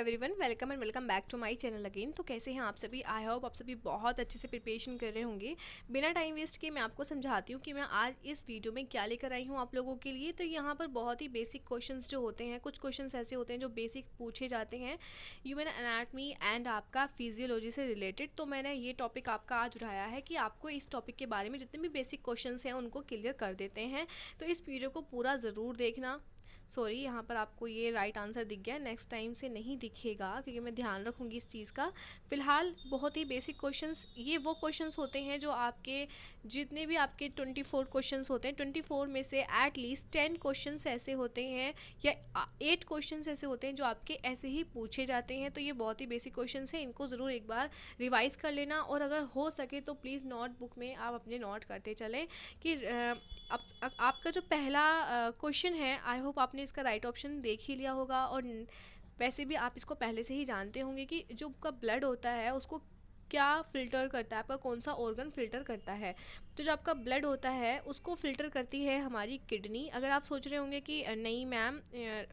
Everyone, welcome and welcome back to my channel again. तो कैसे हैं आप सभी? आई होप आप सभी बहुत अच्छे से प्रिपरेशन कर रहे होंगे। बिना टाइम वेस्ट किए मैं आपको समझाती हूँ कि मैं आज इस वीडियो में क्या लेकर आई हूँ आप लोगों के लिए। तो यहाँ पर बहुत ही बेसिक क्वेश्चंस जो होते हैं, कुछ क्वेश्चंस ऐसे होते हैं जो बेसिक पूछे जाते हैं ह्यूमन एनाटॉमी एंड आपका फिजियोलॉजी से रिलेटेड। तो मैंने ये टॉपिक आपका आज उठाया है कि आपको इस टॉपिक के बारे में जितने भी बेसिक क्वेश्चन हैं उनको क्लियर कर देते हैं। तो इस वीडियो को पूरा ज़रूर देखना। सॉरी, यहाँ पर आपको ये राइट आंसर दिख गया, नेक्स्ट टाइम से नहीं दिखेगा क्योंकि मैं ध्यान रखूँगी इस चीज़ का। फ़िलहाल बहुत ही बेसिक क्वेश्चंस, ये वो क्वेश्चंस होते हैं जो आपके जितने भी आपके 24 क्वेश्चंस होते हैं, 24 में से एट लीस्ट 10 क्वेश्चंस ऐसे होते हैं या 8 क्वेश्चंस ऐसे होते हैं जो आपके ऐसे ही पूछे जाते हैं। तो ये बहुत ही बेसिक क्वेश्चंस हैं, इनको ज़रूर एक बार रिवाइज़ कर लेना। और अगर हो सके तो प्लीज़ नोटबुक में आप अपने नोट करते चलें कि आपका जो पहला क्वेश्चन है, आई होप आपने इसका राइट ऑप्शन देख ही लिया होगा। और वैसे भी आप इसको पहले से ही जानते होंगे कि जो आपका ब्लड होता है उसको क्या फ़िल्टर करता है, आपका कौन सा ऑर्गन फ़िल्टर करता है। तो जो आपका ब्लड होता है उसको फ़िल्टर करती है हमारी किडनी। अगर आप सोच रहे होंगे कि नहीं मैम,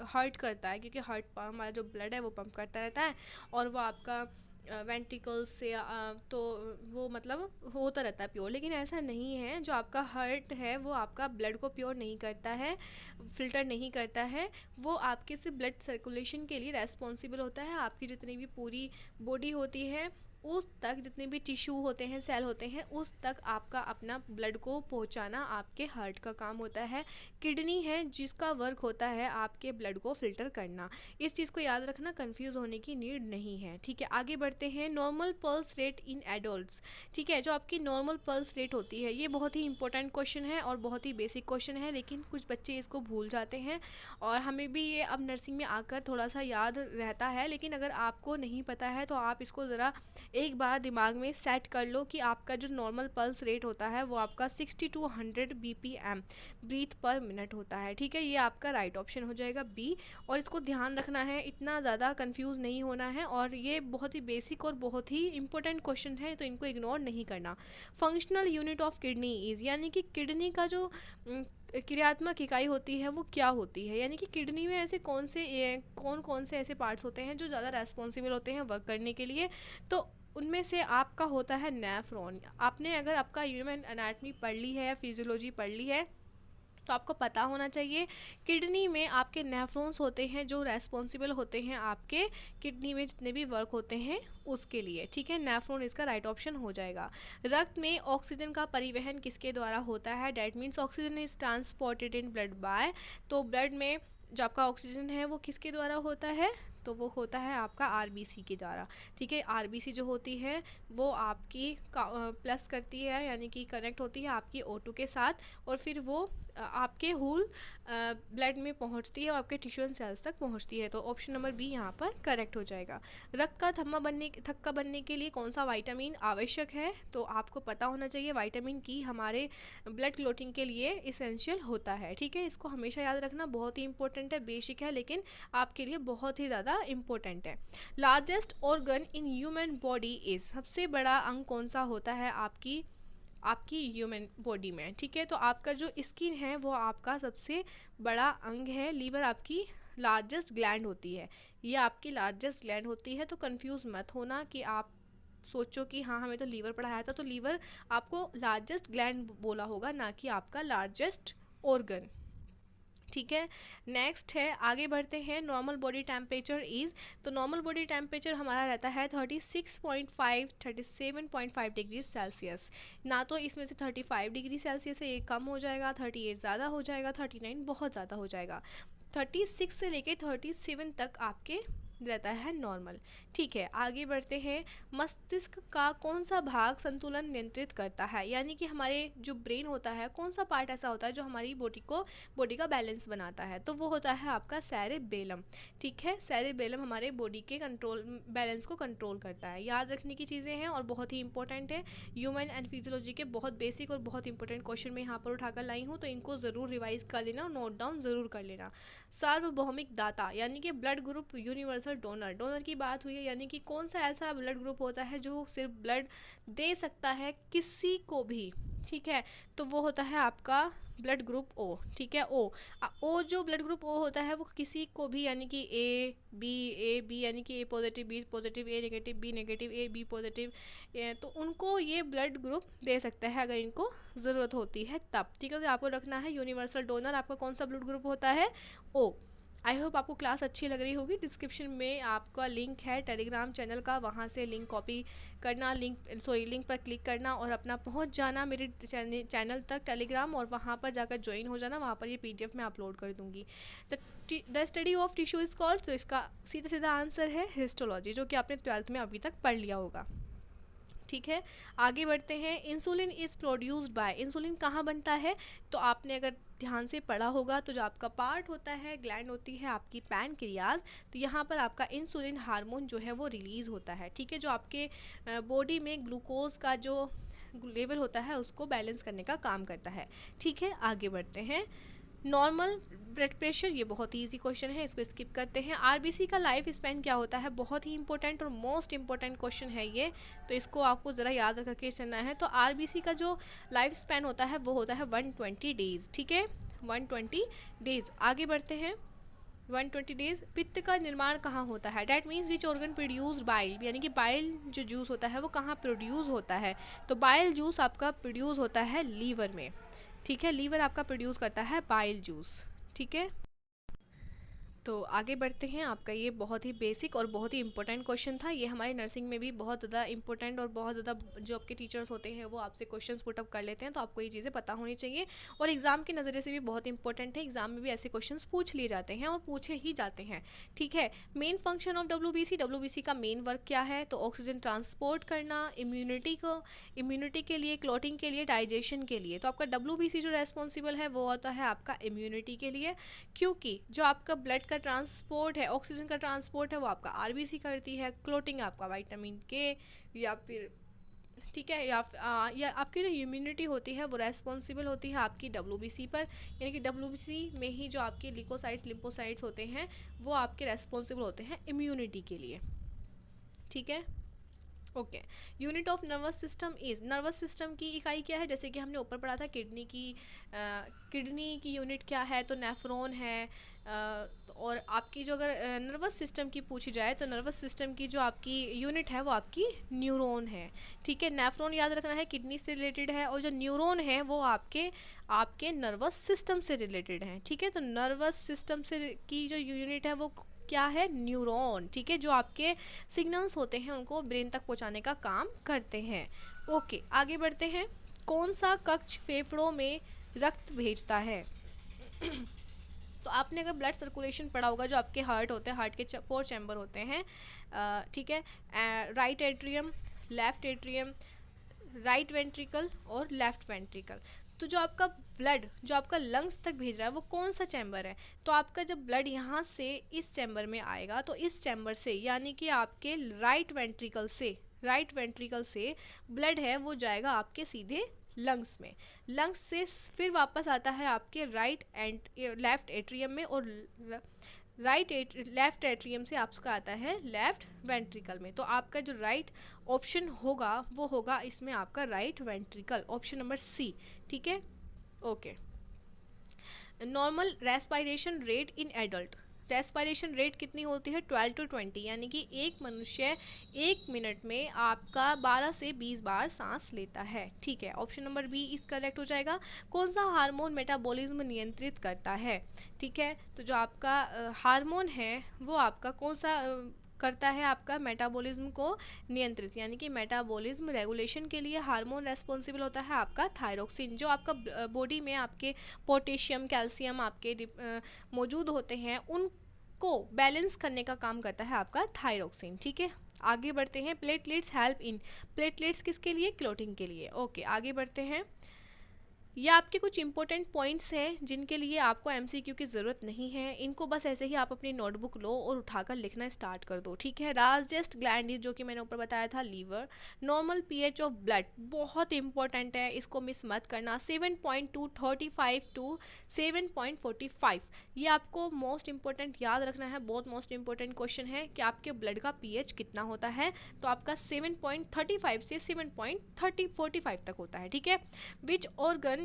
हार्ट करता है, क्योंकि हार्ट हमारा जो ब्लड है वो पंप करता रहता है और वो आपका वेंट्रिकल्स से तो वो मतलब होता रहता है प्योर। लेकिन ऐसा नहीं है, जो आपका हार्ट है वो आपका ब्लड को प्योर नहीं करता है, फ़िल्टर नहीं करता है। वो आपके सिर्फ ब्लड सर्कुलेशन के लिए रेस्पॉन्सिबल होता है। आपकी जितनी भी पूरी बॉडी होती है उस तक, जितने भी टिश्यू होते हैं, सेल होते हैं, उस तक आपका अपना ब्लड को पहुंचाना आपके हार्ट का काम होता है। किडनी है जिसका वर्क होता है आपके ब्लड को फ़िल्टर करना। इस चीज़ को याद रखना, कंफ्यूज होने की नीड नहीं है। ठीक है, आगे बढ़ते हैं। Normal pulse rate in adults. ठीक है, जो आपकी नॉर्मल पल्स रेट होती है, ये बहुत ही इंपॉर्टेंट क्वेश्चन है और बहुत ही बेसिक क्वेश्चन है, लेकिन कुछ बच्चे इसको भूल जाते हैं और हमें भी ये अब नर्सिंग में आकर थोड़ा सा याद रहता है। लेकिन अगर आपको नहीं पता है तो आप इसको ज़रा एक बार दिमाग में सेट कर लो कि आपका जो नॉर्मल पल्स रेट होता है वो आपका 60 to 100 BPM breath per minute होता है। ठीक है, ये आपका राइट ऑप्शन हो जाएगा बी। और इसको ध्यान रखना है, इतना ज़्यादा कंफ्यूज नहीं होना है, और ये बहुत ही बेसिक और बहुत ही इंपॉर्टेंट क्वेश्चन है, तो इनको इग्नोर नहीं करना। Functional unit of kidney is, यानी कि किडनी का जो क्रियात्मक इकाई होती है वो क्या होती है, यानी कि किडनी में ऐसे कौन कौन से ऐसे पार्ट्स होते हैं जो ज़्यादा रेस्पॉन्सिबल होते हैं वर्क करने के लिए। तो उनमें से आपका होता है नेफ्रॉन। आपने अगर आपका ह्यूमन एनाटॉमी पढ़ ली है या फिजियोलॉजी पढ़ ली है तो आपको पता होना चाहिए किडनी में आपके नेफ्रॉन्स होते हैं जो रेस्पॉन्सिबल होते हैं आपके किडनी में जितने भी वर्क होते हैं उसके लिए। ठीक है, नेफ्रॉन इसका राइट ऑप्शन हो जाएगा। रक्त में ऑक्सीजन का परिवहन किसके द्वारा होता है? That means oxygen is transported in blood bye. तो ब्लड में जो आपका ऑक्सीजन है वो किसके द्वारा होता है? तो वो होता है आपका आरबीसी के द्वारा। ठीक है, आरबीसी जो होती है वो आपकी प्लस करती है, यानी कि कनेक्ट होती है आपकी O2 के साथ, और फिर वो आपके होल ब्लड में पहुंचती है और आपके टिश्यू एंड सेल्स तक पहुंचती है। तो ऑप्शन नंबर बी यहाँ पर करेक्ट हो जाएगा। रक्त का थक्का बनने के लिए कौन सा विटामिन आवश्यक है? तो आपको पता होना चाहिए विटामिन की हमारे ब्लड क्लोटिंग के लिए इसेंशियल होता है। ठीक है, इसको हमेशा याद रखना, बहुत ही इंपॉर्टेंट है, बेसिक है लेकिन आपके लिए बहुत ही ज़्यादा इम्पोर्टेंट है। Largest organ in human body is, सबसे बड़ा अंग कौन सा होता है आपकी ह्यूमन बॉडी में? ठीक है, तो आपका जो स्किन है वो आपका सबसे बड़ा अंग है। लीवर आपकी लार्जेस्ट ग्लैंड होती है, ये आपकी लार्जेस्ट ग्लैंड होती है। तो कंफ्यूज मत होना कि आप सोचो कि हाँ हमें तो लीवर पढ़ाया था, तो लीवर आपको लार्जेस्ट ग्लैंड बोला होगा, ना कि आपका लार्जेस्ट ऑर्गन। ठीक है, नेक्स्ट है, आगे बढ़ते हैं। नॉर्मल बॉडी टेम्परेचर इज़, तो नॉर्मल बॉडी टेम्परेचर हमारा रहता है 36.5 37.5 डिग्री सेल्सियस। ना तो इसमें से 35 डिग्री सेल्सियस से ये कम हो जाएगा, 38 ज़्यादा हो जाएगा, 39 बहुत ज़्यादा हो जाएगा, 36 से लेके 37 तक आपके रहता है नॉर्मल। ठीक है, आगे बढ़ते हैं। मस्तिष्क का कौन सा भाग संतुलन नियंत्रित करता है, यानी कि हमारे जो ब्रेन होता है, कौन सा पार्ट ऐसा होता है जो हमारी बॉडी का बैलेंस बनाता है? तो वो होता है आपका सेरेबेलम। ठीक है, सेरेबेलम हमारे बॉडी के बैलेंस को कंट्रोल करता है। याद रखने की चीज़ें हैं और बहुत ही इंपॉर्टेंट है। ह्यूमन एंड फिजियोलॉजी के बहुत बेसिक और बहुत इंपॉर्टेंट क्वेश्चन मैं यहाँ पर उठाकर लाई हूँ, तो इनको ज़रूर रिवाइज कर लेना और नोट डाउन ज़रूर कर लेना। सार्वभौमिक दाता, यानी कि ब्लड ग्रुप यूनिवर्सल डोनर की बात हुई है, यानी कि कौन सा ऐसा ब्लड ग्रुप होता है जो सिर्फ ब्लड दे सकता है किसी को भी। ठीक है, तो वो होता है आपका ब्लड ग्रुप ओ, ठीक है। ओ जो ब्लड ग्रुप ओ होता है वो किसी को भी, यानी कि ए बी यानी कि A positive B positive A negative B negative A B positive, तो उनको ये ब्लड ग्रुप दे सकता है अगर इनको ज़रूरत होती है तब, ठीक है। तो आपको रखना है यूनिवर्सल डोनर आपका कौन सा ब्लड ग्रुप होता है, ओ। आई होप आपको क्लास अच्छी लग रही होगी। डिस्क्रिप्शन में आपका लिंक है टेलीग्राम चैनल का, वहाँ से लिंक कॉपी करना, लिंक पर क्लिक करना और अपना पहुँच जाना मेरे चैनल तक टेलीग्राम, और वहाँ पर जाकर ज्वाइन हो जाना। वहाँ पर ये PDF मैं अपलोड कर दूँगी। The study of tissue is called, तो इसका सीधा सीधा आंसर है हिस्टोलॉजी, जो कि आपने 12th में अभी तक पढ़ लिया होगा, ठीक है। आगे बढ़ते हैं। Insulin is produced by, insulin कहाँ बनता है, तो आपने अगर ध्यान से पढ़ा होगा तो जो आपका पार्ट होता है, ग्लैंड होती है आपकी पैनक्रियाज, तो यहाँ पर आपका इंसुलिन हार्मोन जो है वो रिलीज़ होता है, ठीक है, जो आपके बॉडी में ग्लूकोज का जो लेवल होता है उसको बैलेंस करने का काम करता है, ठीक है। आगे बढ़ते हैं। नॉर्मल ब्लड प्रेशर, ये बहुत ही ईजी क्वेश्चन है, इसको स्किप करते हैं। आरबीसी का लाइफ स्पैन क्या होता है, बहुत ही इंपॉर्टेंट और मोस्ट इंपॉर्टेंट क्वेश्चन है ये, तो इसको आपको ज़रा याद रख के चलना है। तो आरबीसी का जो लाइफ स्पैन होता है वो होता है 120 डेज़, ठीक है, 120 डेज़। आगे बढ़ते हैं। 120 डेज़। पित्त का निर्माण कहाँ होता है, that means which organ produced bile, यानी कि बाइल जो जूस होता है वो कहाँ प्रोड्यूस होता है, तो बाइल जूस आपका प्रोड्यूस होता है लीवर में, ठीक है। लीवर आपका प्रोड्यूस करता है बाइल जूस, ठीक है। तो आगे बढ़ते हैं। आपका ये बहुत ही बेसिक और बहुत ही इंपॉर्टेंट क्वेश्चन था, ये हमारे नर्सिंग में भी बहुत ज़्यादा इंपॉर्टेंट और बहुत ज़्यादा जो आपके टीचर्स होते हैं वो आपसे क्वेश्चंस पुटअप कर लेते हैं, तो आपको ये चीज़ें पता होनी चाहिए, और एग्ज़ाम के नज़रिए से भी बहुत इंपॉर्टेंट है। एग्जाम में भी ऐसे क्वेश्चंस पूछ लिए जाते हैं और पूछे ही जाते हैं, ठीक है। मेन फंक्शन ऑफ WBC का मेन वर्क क्या है, तो ऑक्सीजन ट्रांसपोर्ट करना, इम्यूनिटी के लिए, क्लॉटिंग के लिए, डाइजेशन के लिए। तो आपका WBC जो रेस्पॉन्सिबल है वो होता है आपका इम्यूनिटी के लिए, क्योंकि जो आपका ब्लड का ट्रांसपोर्ट है, ऑक्सीजन का ट्रांसपोर्ट है, वो आपका RBC करती है। क्लोटिंग आपका विटामिन K या फिर, ठीक है, या आपकी जो इम्यूनिटी होती है वो रेस्पॉन्सिबल होती है आपकी WBC पर, यानी कि WBC में ही जो आपके लिकोसाइट्स लिम्फोसाइट्स होते हैं वो आपके रेस्पॉन्सिबल होते हैं इम्यूनिटी के लिए, ठीक है। Okay. Unit of nervous system is, nervous system की इकाई क्या है, जैसे कि हमने ऊपर पढ़ा था किडनी की यूनिट क्या है, तो नेफ्रॉन है। और आपकी जो अगर नर्वस सिस्टम की पूछी जाए तो नर्वस सिस्टम की जो आपकी यूनिट है वो आपकी न्यूरॉन है, ठीक है। नेफ्रॉन याद रखना है किडनी से रिलेटेड है, और जो न्यूरॉन है वो आपके नर्वस सिस्टम से रिलेटेड है, ठीक है। तो नर्वस सिस्टम से की जो यूनिट है वो क्या है, न्यूरॉन, ठीक है, जो आपके सिग्नल्स होते हैं उनको ब्रेन तक पहुंचाने का काम करते हैं। ओके, आगे बढ़ते हैं। कौन सा कक्ष फेफड़ों में रक्त भेजता है तो आपने अगर ब्लड सर्कुलेशन पढ़ा होगा, जो आपके हार्ट होते हैं, हार्ट के 4 चैम्बर होते हैं, ठीक है, right atrium, left atrium, right ventricle और लेफ्ट वेंट्रिकल। तो जो आपका ब्लड जो आपका लंग्स तक भेज रहा है वो कौन सा चैम्बर है, तो आपका जब ब्लड यहाँ से इस चैम्बर में आएगा तो इस चैम्बर से, यानी कि आपके राइट वेंट्रिकल से ब्लड है वो जाएगा आपके सीधे लंग्स में, लंग्स से फिर वापस आता है आपके लेफ्ट एट्रियम में, और लेफ्ट एट्रियम से आपका आता है लेफ्ट वेंट्रिकल में। तो आपका जो राइट ऑप्शन होगा वो होगा इसमें आपका right ventricle, option number C, ठीक है। Okay. Normal respiration rate in adult, respiration rate कितनी होती है, 12 to 20, यानी कि एक मनुष्य 1 मिनट में आपका 12 से 20 बार सांस लेता है, ठीक है। ऑप्शन नंबर B इस करेक्ट हो जाएगा। कौन सा हार्मोन मेटाबॉलिज्म नियंत्रित करता है, ठीक है, तो जो आपका हार्मोन है वो आपका कौन सा करता है, आपका मेटाबॉलिज्म को नियंत्रित, यानी कि मेटाबॉलिज्म रेगुलेशन के लिए हार्मोन रेस्पॉन्सिबल होता है आपका थायरोक्सिन। जो आपका बॉडी में आपके पोटेशियम कैल्शियम आपके मौजूद होते हैं उनको बैलेंस करने का काम करता है आपका थायरोक्सिन, ठीक है। आगे बढ़ते हैं। प्लेटलेट्स हेल्प इन, प्लेटलेट्स किसके लिए, क्लोटिंग के लिए। ओके, आगे बढ़ते हैं। ये आपके कुछ इंपॉर्टेंट पॉइंट्स हैं जिनके लिए आपको एमसीक्यू की ज़रूरत नहीं है, इनको बस ऐसे ही आप अपनी नोटबुक लो और उठाकर लिखना स्टार्ट कर दो, ठीक है। लार्जेस्ट ग्लैंड जो कि मैंने ऊपर बताया था liver. Normal pH of blood बहुत इंपॉर्टेंट है, इसको मिस मत करना, 7.235 टू 7.45, ये आपको मोस्ट इंपॉर्टेंट याद रखना है, बहुत मोस्ट इंपॉर्टेंट क्वेश्चन है कि आपके ब्लड का पीएच कितना होता है, तो आपका 7.35 से 7.45 तक होता है, ठीक है। विच ऑर्गन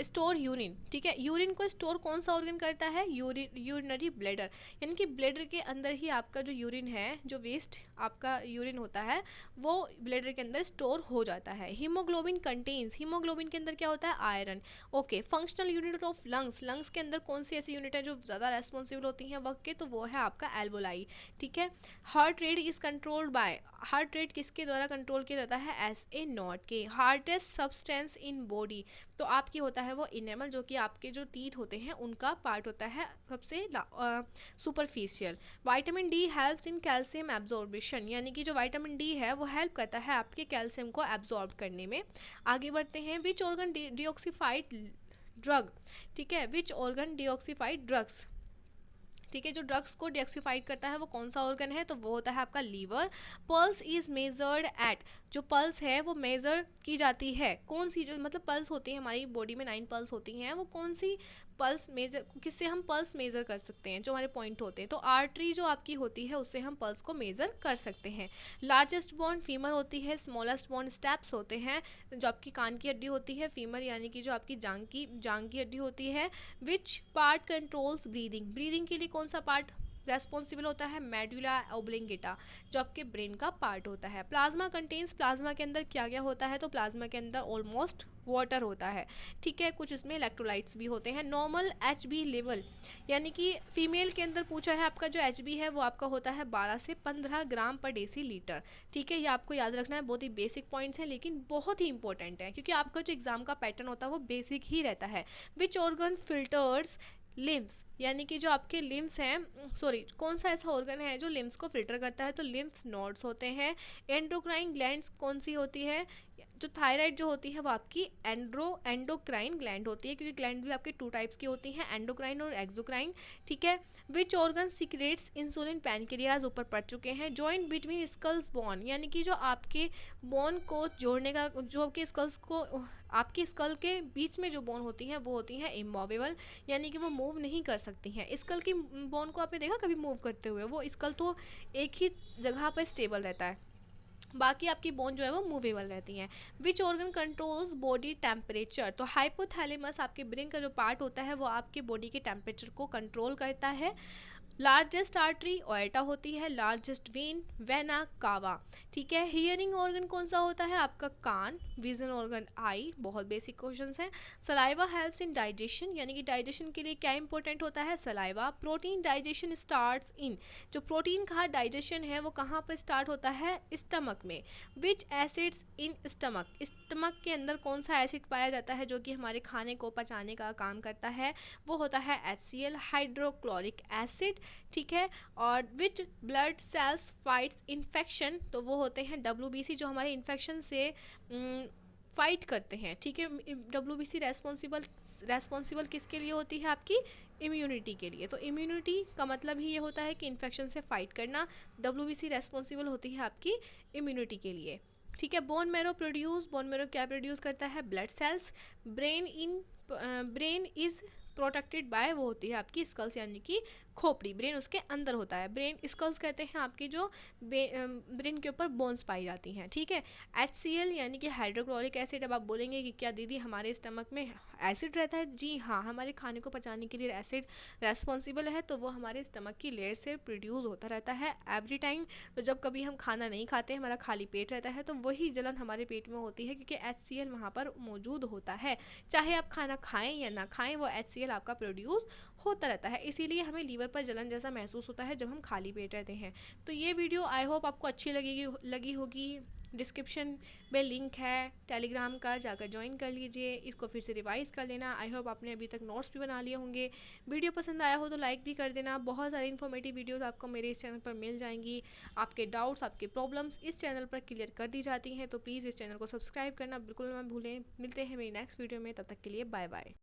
स्टोर यूरिन, ठीक है। यूरिन को स्टोर कौन सा ऑर्गन करता है, यूरिनरी ब्लैडर, यानी कि ब्लैडर के अंदर ही आपका जो यूरिन है, जो वेस्ट आपका यूरिन होता है वो ब्लैडर के अंदर स्टोर हो जाता है। हीमोग्लोबिन कंटेन्स, हीमोग्लोबिन के अंदर क्या होता है, iron. Okay, functional unit of lungs, lungs के अंदर कौन सी ऐसी यूनिट है जो ज़्यादा रेस्पॉन्सिबल होती हैं वक्त के, तो वो है आपका एल्वोलाई, ठीक है। Heart rate is controlled by, heart rate किसके द्वारा कंट्रोल किया जाता है, एस ए नॉट के। हार्डेस्ट सब्सटेंस इन बॉडी, तो आपकी होता है वो इनेमल, जो कि आपके जो टीथ होते हैं उनका पार्ट होता है सबसे superficial. Vitamin D helps in calcium absorption, यानी कि जो विटामिन डी है वो हेल्प करता है आपके कैल्शियम को एब्जॉर्ब करने में। आगे बढ़ते हैं, विच ऑर्गन डीऑक्सीफाइड ड्रग, ठीक है, विच ऑर्गन डीऑक्सीफाइड ड्रग्स, ठीक है, जो ड्रग्स को डिऑक्सीफाइड करता है वो कौन सा ऑर्गन है, तो वो होता है आपका liver. Pulse is measured at, जो पल्स है वो मेज़र की जाती है, कौन सी, जो मतलब पल्स होती है हमारी बॉडी में 9 पल्स होती हैं, वो कौन सी पल्स मेजर, किससे हम पल्स मेज़र कर सकते हैं, जो हमारे पॉइंट होते हैं, तो आर्टरी जो आपकी होती है उससे हम पल्स को मेज़र कर सकते हैं। लार्जेस्ट बोन फीमर होती है, स्मॉलेस्ट बोन स्टेप्स होते हैं, जो आपकी कान की हड्डी होती है, फीमर यानी कि जो आपकी जांग की हड्डी होती है। Which part controls breathing, breathing के लिए कौन सा पार्ट रेस्पॉन्सिबल होता है, मेडुला ओब्लिंगेटा, जो आपके ब्रेन का पार्ट होता है। प्लाज्मा कंटेन्स, प्लाज्मा के अंदर क्या क्या होता है, तो प्लाज्मा के अंदर ऑलमोस्ट वाटर होता है, ठीक है, कुछ इसमें इलेक्ट्रोलाइट्स भी होते हैं। नॉर्मल एचबी लेवल, यानी कि फीमेल के अंदर पूछा है, आपका जो एचबी है वो आपका होता है 12 से 15 ग्राम पर डेसीलीटर, ठीक है, ये आपको याद रखना है, बहुत ही बेसिक पॉइंट्स हैं लेकिन बहुत ही इंपॉर्टेंट है क्योंकि आपका जो एग्जाम का पैटर्न होता है वो बेसिक ही रहता है। विच ऑर्गन फिल्टर्स लिम्स, यानी कि जो आपके लिम्स हैं, सॉरी, कौन सा ऐसा ऑर्गन है जो लिम्स को फिल्टर करता है, तो लिम्फ नोड्स होते हैं। एंडोक्राइन ग्लैंड्स कौन सी होती है, जो थायराइड जो होती है वो आपकी एंडोक्राइन ग्लैंड होती है, क्योंकि ग्लैंड भी आपके 2 टाइप्स की होती हैं, एंडोक्राइन और एक्सोक्राइन, ठीक है। Which organ secrets insulin, pancreas ऊपर पड़ चुके हैं। जॉइंट बिटवीन स्कल्स बोन, यानी कि जो आपके बोन को जोड़ने का, जो आपके स्कल्स को, आपकी स्कल के बीच में जो बोन होती हैं वो होती हैं इमूवेबल, यानी कि वो मूव नहीं कर सकती हैं। स्कल की बोन को आपने देखा कभी मूव करते हुए, वो स्कल तो एक ही जगह पर स्टेबल रहता है, बाकी आपकी बोन जो है वो मूवेबल रहती हैं। Which organ controls body temperature, तो हाइपोथैलेमस आपके ब्रेन का जो पार्ट होता है वो आपके बॉडी के टेम्परेचर को कंट्रोल करता है। लार्जेस्ट आर्टरी ओएटा होती है, लार्जेस्ट वेन वेना कावा, ठीक है। हियरिंग ऑर्गन कौन सा होता है, आपका कान। विजन ऑर्गन आई, बहुत बेसिक क्वेश्चंस हैं। सलाइवा हेल्प्स इन डाइजेशन, यानी कि डाइजेशन के लिए क्या इंपॉर्टेंट होता है, saliva. Protein digestion starts in, जो प्रोटीन का डाइजेशन है वो कहाँ पर स्टार्ट होता है, स्टमक में। विच एसिड्स इन स्टमक, स्टमक के अंदर कौन सा एसिड पाया जाता है जो कि हमारे खाने को पचाने का काम करता है, वो होता है HCl, हाइड्रोक्लोरिक एसिड, ठीक है। और which blood cells fights infection, तो वो होते हैं WBC, जो हमारे इन्फेक्शन से फाइट करते हैं, ठीक है। WBC रेस्पॉन्सिबल किसके लिए होती है, आपकी इम्यूनिटी के लिए। तो इम्यूनिटी का मतलब ही ये होता है कि इन्फेक्शन से फाइट करना, WBC रेस्पॉन्सिबल होती है आपकी इम्यूनिटी के लिए, ठीक है। बोन मैरो क्या प्रोड्यूस करता है, blood cells. Brain is protected by, वो होती है आपकी स्कल्स, यानी कि खोपड़ी, ब्रेन उसके अंदर होता है। ब्रेन स्कल्स कहते हैं आपकी जो ब्रेन के ऊपर बोन्स पाई जाती हैं, ठीक है। HCl यानी कि हाइड्रोक्लोरिक एसिड। अब आप बोलेंगे कि क्या दीदी हमारे स्टमक में एसिड रहता है, जी हाँ, हमारे खाने को पचाने के लिए एसिड रेस्पॉन्सिबल है, तो वो हमारे स्टमक की लेयर से प्रोड्यूस होता रहता है एवरी टाइम। तो जब कभी हम खाना नहीं खाते, हमारा खाली पेट रहता है, तो वही जलन हमारे पेट में होती है क्योंकि HCl वहाँ पर मौजूद होता है। चाहे आप खाना खाएं या ना खाएं, वो HCl आपका प्रोड्यूस होता रहता है, इसीलिए हमें लीवर पर जलन जैसा महसूस होता है जब हम खाली पेट रहते हैं। तो ये वीडियो आई होप आपको अच्छी लगी होगी। डिस्क्रिप्शन में लिंक है टेलीग्राम का, जाकर ज्वाइन कर लीजिए, इसको फिर से रिवाइज़ कर लेना। आई होप आपने अभी तक नोट्स भी बना लिए होंगे। वीडियो पसंद आया हो तो लाइक भी कर देना। बहुत सारी इन्फॉर्मेटिव वीडियोस आपको मेरे इस चैनल पर मिल जाएंगी। आपके डाउट्स, आपके प्रॉब्लम्स इस चैनल पर क्लियर कर दी जाती हैं, तो प्लीज़ इस चैनल को सब्सक्राइब करना बिल्कुल ना भूलें। मिलते हैं मेरी नेक्स्ट वीडियो में, तब तक के लिए बाय बाय।